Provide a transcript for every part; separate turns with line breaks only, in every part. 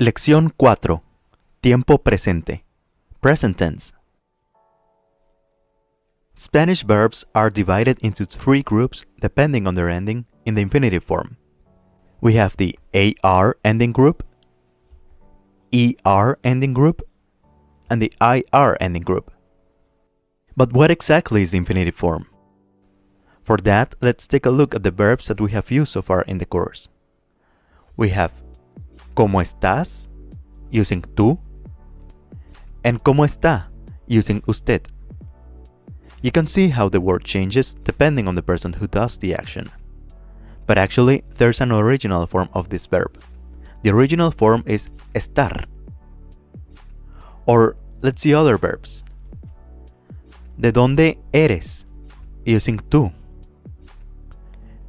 Lección 4. Tiempo presente. Present tense. Spanish verbs are divided into three groups depending on their ending in the infinitive form. We have the AR ending group, ER ending group, and the IR ending group. But what exactly is the infinitive form? For that, let's take a look at the verbs that we have used so far in the course. We have ¿Cómo estás? Using tú, and ¿Cómo está? Using usted. You can see how the word changes depending on the person who does the action. But actually, there's an original form of this verb. The original form is estar. Or let's see other verbs. ¿De dónde eres? Using tú.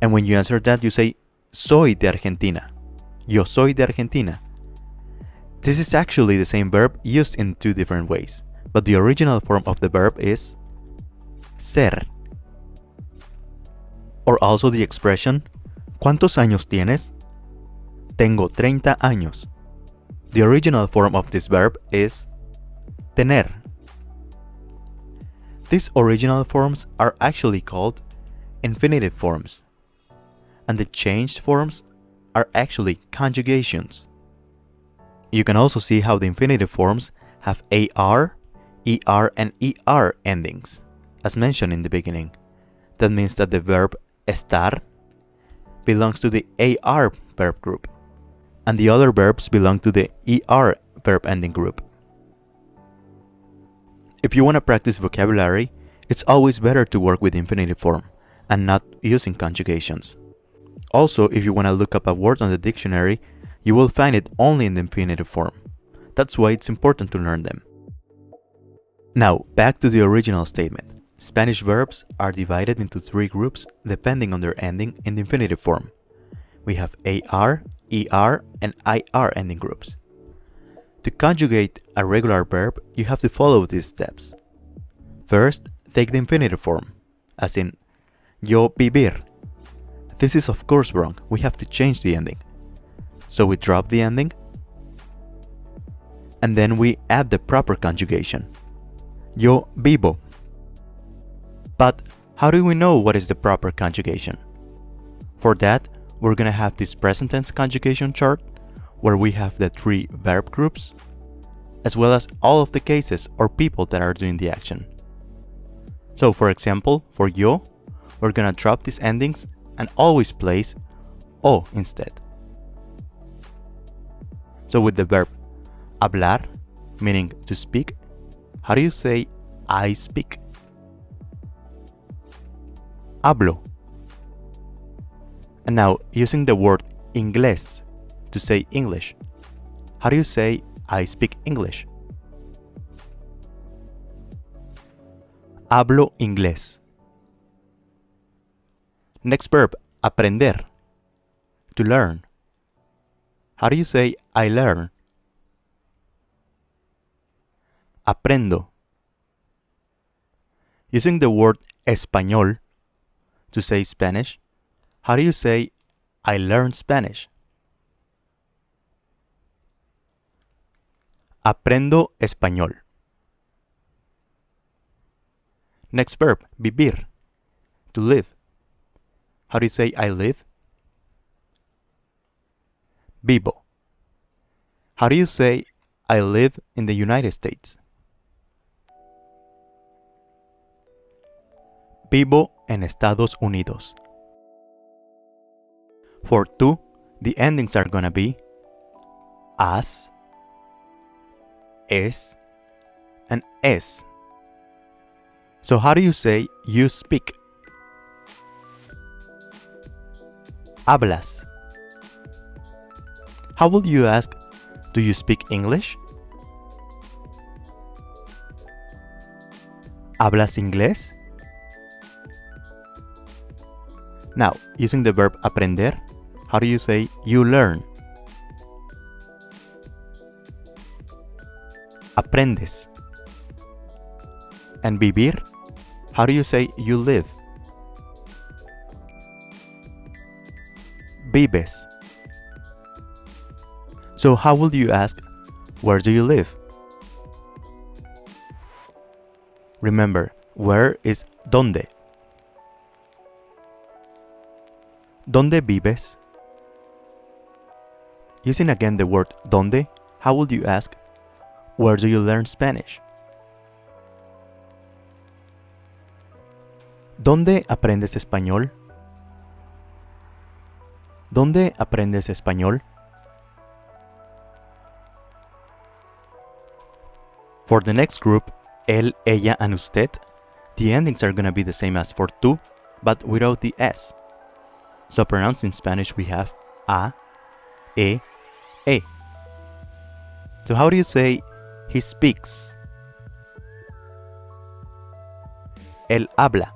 And when you answer that, you say soy de Argentina. Yo soy de Argentina. This is actually the same verb used in two different ways, but the original form of the verb is ser. Or also the expression ¿Cuántos años tienes? Tengo 30 años. The original form of this verb is tener. These original forms are actually called infinitive forms, and the changed forms are actually conjugations. You can also see how the infinitive forms have AR, ER, and ER endings, as mentioned in the beginning. That means that the verb estar belongs to the AR verb group, and the other verbs belong to the ER verb ending group. If you want to practice vocabulary, it's always better to work with the infinitive form and not using conjugations. Also, if you want to look up a word on the dictionary, you will find it only in the infinitive form. That's why it's important to learn them. Now, back to the original statement. Spanish verbs are divided into three groups depending on their ending in the infinitive form. We have AR, ER, and IR ending groups. To conjugate a regular verb, you have to follow these steps. First, take the infinitive form, as in yo vivir. This is of course wrong, we have to change the ending. So we drop the ending, and then we add the proper conjugation. Yo vivo. But how do we know what is the proper conjugation? For that, we're gonna have this present tense conjugation chart, where we have the three verb groups, as well as all of the cases or people that are doing the action. So for example, for yo, we're gonna drop these endings and always place o instead. So with the verb hablar, meaning to speak, how do you say I speak? Hablo. And now, using the word inglés to say English, how do you say I speak English? Hablo inglés. Next verb, aprender, to learn. How do you say I learn? Aprendo. Using the word español to say Spanish, how do you say I learn Spanish? Aprendo español. Next verb, vivir, to live. How do you say I live? Vivo. How do you say I live in the United States? Vivo en Estados Unidos. For tú, the endings are gonna be as, es, and es. So how do you say you speak? Hablas. How will you ask, do you speak English? ¿Hablas inglés? Now, using the verb aprender, how do you say you learn? Aprendes. And vivir, how do you say you live? Vives. So how would you ask, where do you live? Remember, where is ¿dónde? ¿Dónde vives? Using again the word ¿dónde? How would you ask, where do you learn Spanish? ¿Dónde aprendes español? ¿Dónde aprendes español? For the next group, él, ella, and usted, the endings are gonna be the same as for tú, but without the S. So pronounced in Spanish we have a, e, e. So how do you say he speaks? Él habla.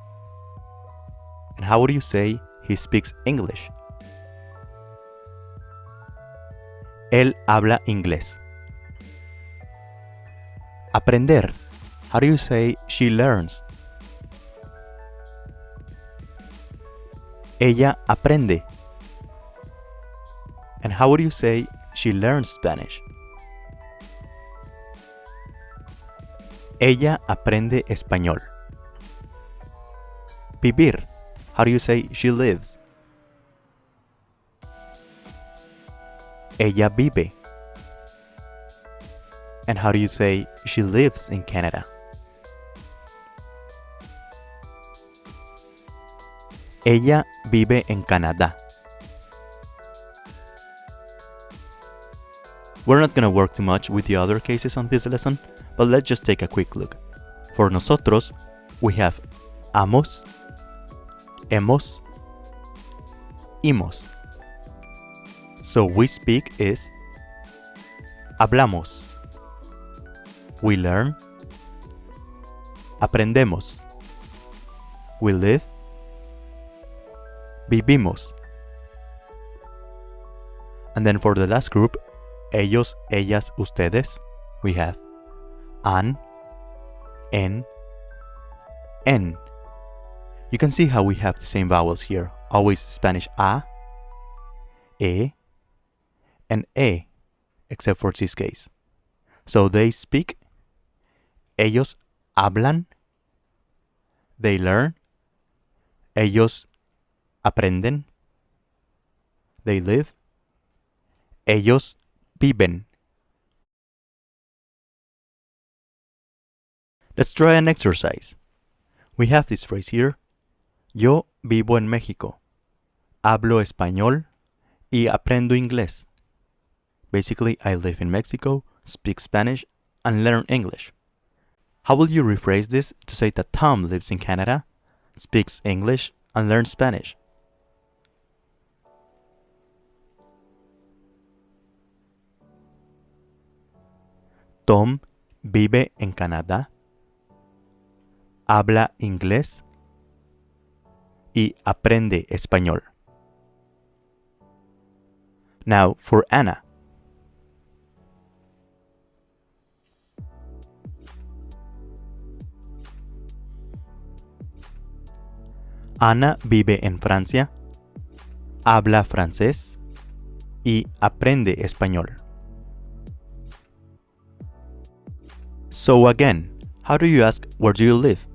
And how would you say he speaks English? Él habla inglés. Aprender. How do you say she learns? Ella aprende. And how would you say she learns Spanish? Ella aprende español. Vivir. How do you say she lives? Ella vive. And how do you say she lives in Canada? Ella vive en Canadá. We're not gonna work too much with the other cases on this lesson, but let's just take a quick look. For nosotros, we have amos, hemos, imos. So we speak is hablamos. We learn. Aprendemos. We live. Vivimos. And then for the last group, ellos, ellas, ustedes, we have an, en. You can see how we have the same vowels here, always Spanish a, e, and e, except for this case. So they speak, ellos hablan, they learn, ellos aprenden, they live, ellos viven. Let's try an exercise. We have this phrase here. Yo vivo en México. Hablo español y aprendo inglés. Basically, I live in Mexico, speak Spanish, and learn English. How will you rephrase this to say that Tom lives in Canada, speaks English, and learns Spanish? Tom vive en Canadá, habla inglés y aprende español. Now for Ana. Ana vive en Francia, habla francés y aprende español. So again, how do you ask where do you live?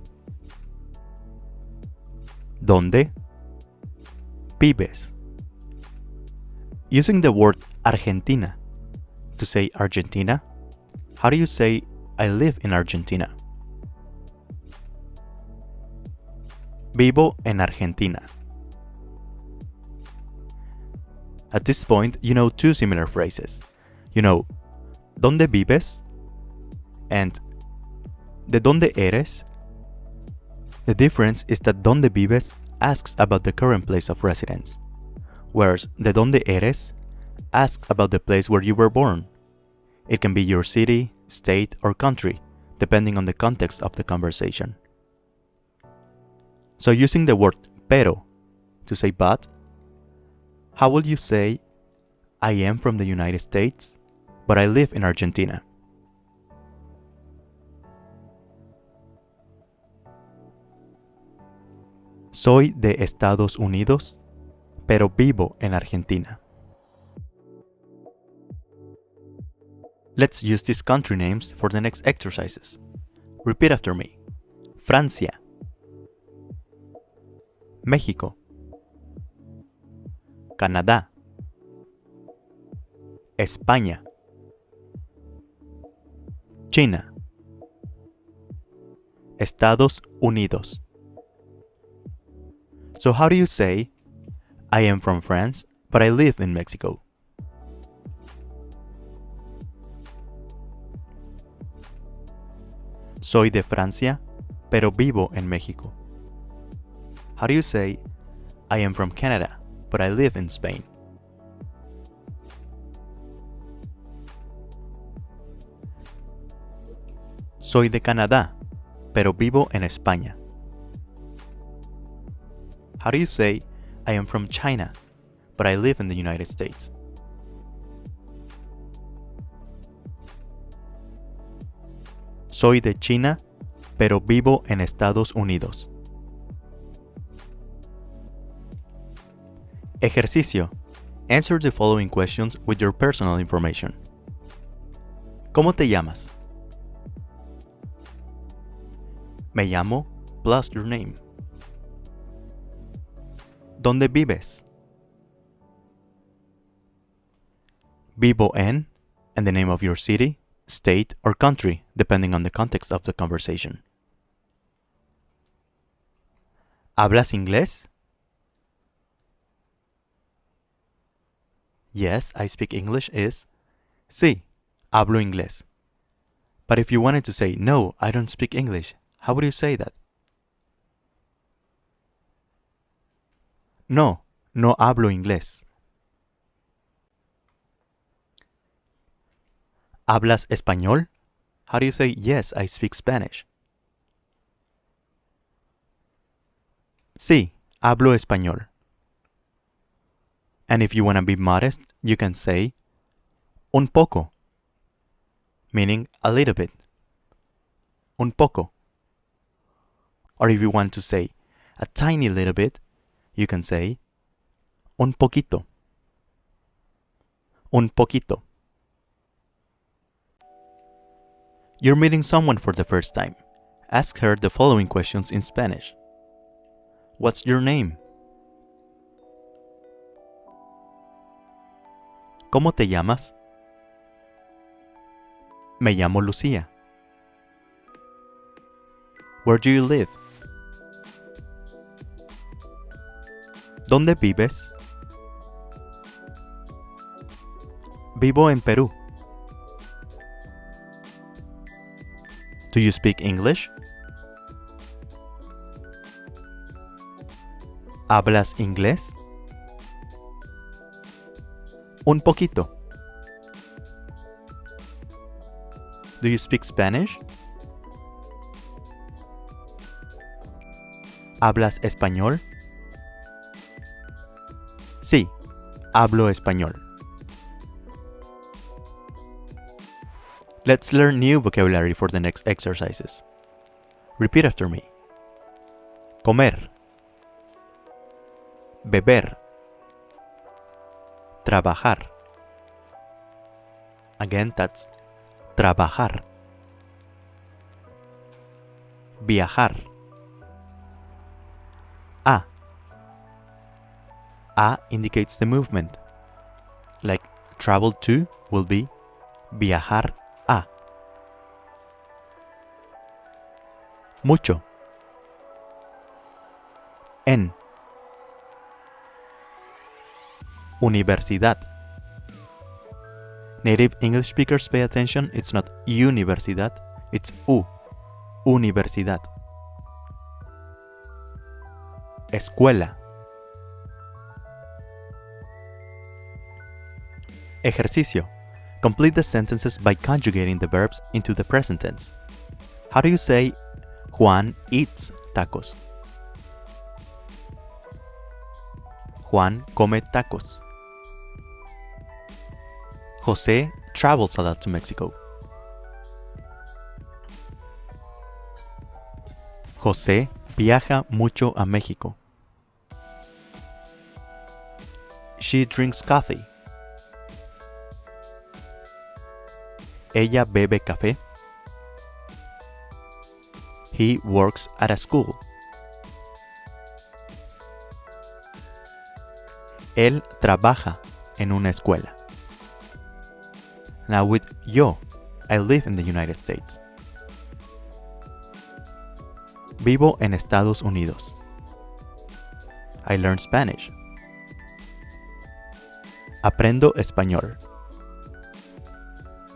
¿Dónde vives? Using the word Argentina to say Argentina, how do you say I live in Argentina? Vivo en Argentina. At this point, you know two similar phrases. You know, ¿dónde vives? And ¿de dónde eres? The difference is that ¿dónde vives? Asks about the current place of residence, whereas ¿de dónde eres? Asks about the place where you were born. It can be your city, state, or country, depending on the context of the conversation. So using the word pero to say but, how will you say I am from the United States, but I live in Argentina? Soy de Estados Unidos, pero vivo en Argentina. Let's use these country names for the next exercises. Repeat after me. Francia, México, Canadá, España, China, Estados Unidos. So how do you say, I am from France, but I live in Mexico? Soy de Francia, pero vivo en México. How do you say, I am from Canada, but I live in Spain? Soy de Canadá, pero vivo en España. How do you say, I am from China, but I live in the United States? Soy de China, pero vivo en Estados Unidos. Ejercicio. Answer the following questions with your personal information. ¿Cómo te llamas? Me llamo plus your name. ¿Dónde vives? Vivo en, and the name of your city, state, or country, depending on the context of the conversation. ¿Hablas inglés? Yes, I speak English is sí, hablo inglés. But if you wanted to say, no, I don't speak English, how would you say that? No, no hablo inglés. ¿Hablas español? How do you say, yes, I speak Spanish? Sí, hablo español. And if you want to be modest, you can say un poco, meaning a little bit. Un poco. Or if you want to say a tiny little bit, you can say un poquito. Un poquito. You're meeting someone for the first time. Ask her the following questions in Spanish. What's your name? ¿Cómo te llamas? Me llamo Lucía. Where do you live? ¿Dónde vives? Vivo en Perú. Do you speak English? ¿Hablas inglés? Un poquito. Do you speak Spanish? ¿Hablas español? Sí, hablo español. Let's learn new vocabulary for the next exercises. Repeat after me. Comer. Beber. Trabajar. Again, that's trabajar. Viajar. A. A indicates the movement. Like travel to will be viajar a. Mucho. En. Universidad. Native English speakers pay attention, it's not universidad, it's U. Universidad. Escuela. Ejercicio. Complete the sentences by conjugating the verbs into the present tense. How do you say Juan eats tacos? Juan come tacos. José travels a lot to Mexico. José viaja mucho a México. She drinks coffee. Ella bebe café. He works at a school. Él trabaja en una escuela. Now with yo, I live in the United States. Vivo en Estados Unidos. I learn Spanish. Aprendo español.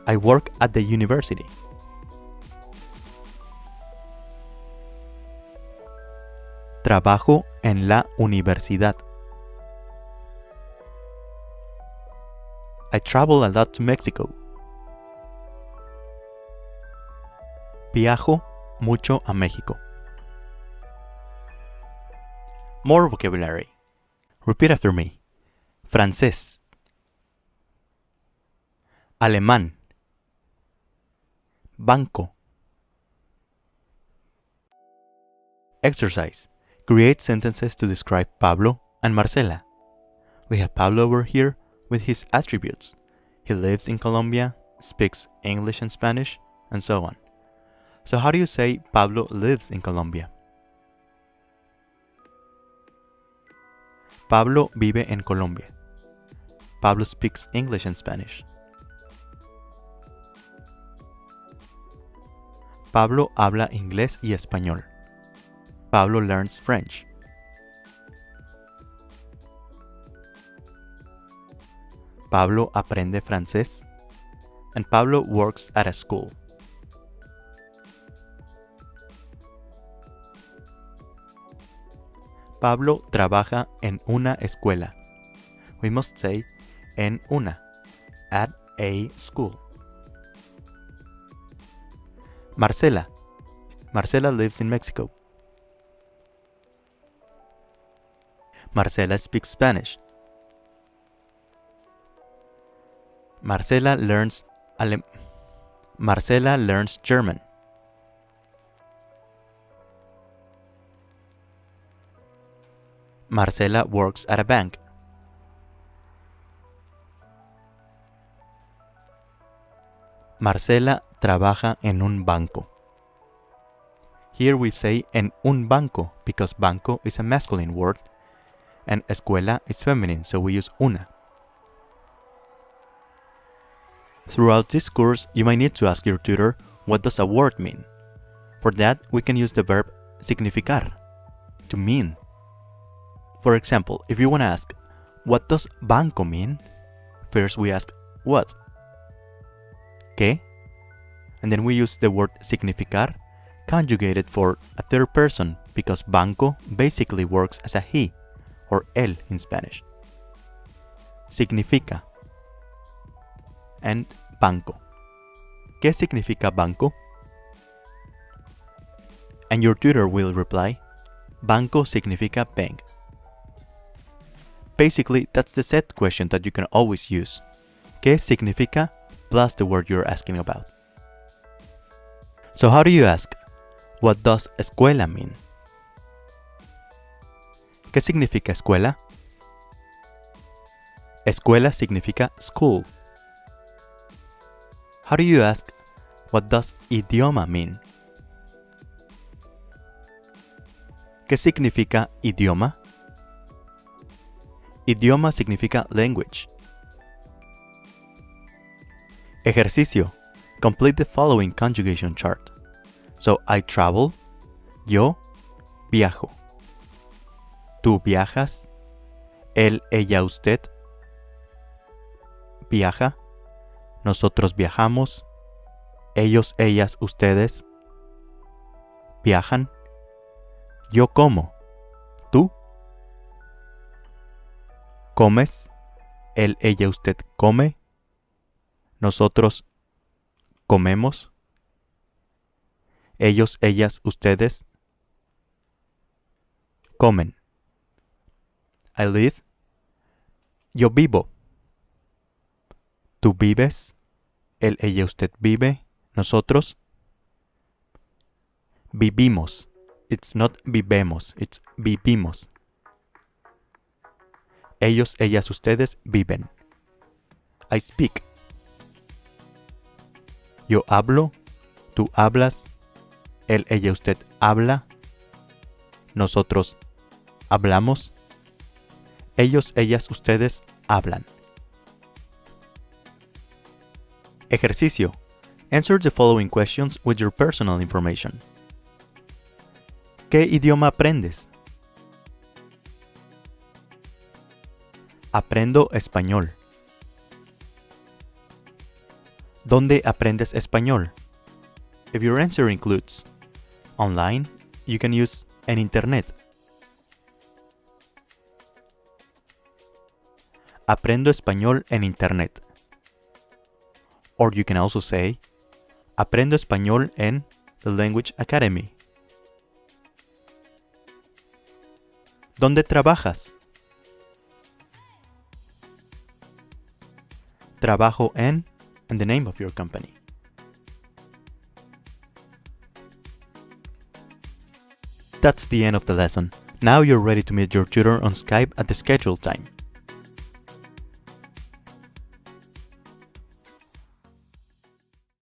I work at the university. Trabajo en la universidad. I travel a lot to Mexico. Viajo mucho a México. More vocabulary. Repeat after me. Francés. Alemán. Banco. Exercise. Create sentences to describe Pablo and Marcela. We have Pablo over here with his attributes. He lives in Colombia, speaks English and Spanish, and so on. So how do you say Pablo lives in Colombia? Pablo vive en Colombia. Pablo speaks English and Spanish. Pablo habla inglés y español. Pablo learns French. Pablo aprende francés. And Pablo works at a school. Pablo trabaja en una escuela. We must say en una, at a school. Marcela. Marcela lives in Mexico. Marcela speaks Spanish. Marcela learns German. Marcela works at a bank. Marcela trabaja en un banco. Here we say en un banco because banco is a masculine word and escuela is feminine, so we use una. Throughout this course, you might need to ask your tutor, what does a word mean? For that, we can use the verb significar, to mean. For example, if you want to ask, what does banco mean? First we ask, what? ¿Qué? And then we use the word significar, conjugated for a third person, because banco basically works as a he, or él in Spanish. Significa. And banco. ¿Qué significa banco? And your tutor will reply, banco significa bank. Basically, that's the set question that you can always use. ¿Qué significa? Plus the word you're asking about. So how do you ask, what does escuela mean? ¿Qué significa escuela? Escuela significa school. How do you ask, what does idioma mean? ¿Qué significa idioma? Idioma significa language. Ejercicio. Complete the following conjugation chart. So, I travel. Yo viajo. Tú viajas. Él, ella, usted viaja. Nosotros viajamos. Ellos, ellas, ustedes viajan. Yo como. Tú comes. Él, ella, usted come. Nosotros comemos. Ellos, ellas, ustedes comen. I live. Yo vivo. Tú vives. Él, ella, usted vive. Nosotros vivimos. It's not vivemos, it's vivimos. Ellos, ellas, ustedes viven. I speak. Yo hablo, tú hablas, él, ella, usted habla, nosotros hablamos, ellos, ellas, ustedes hablan. Ejercicio. Answer the following questions with your personal information. ¿Qué idioma aprendes? Aprendo español. ¿Dónde aprendes español? If your answer includes online, you can use en internet. Aprendo español en internet. Or you can also say, aprendo español en the Language Academy. ¿Dónde trabajas? Trabajo en and the name of your company. That's the end of the lesson. Now you're ready to meet your tutor on Skype at the scheduled time.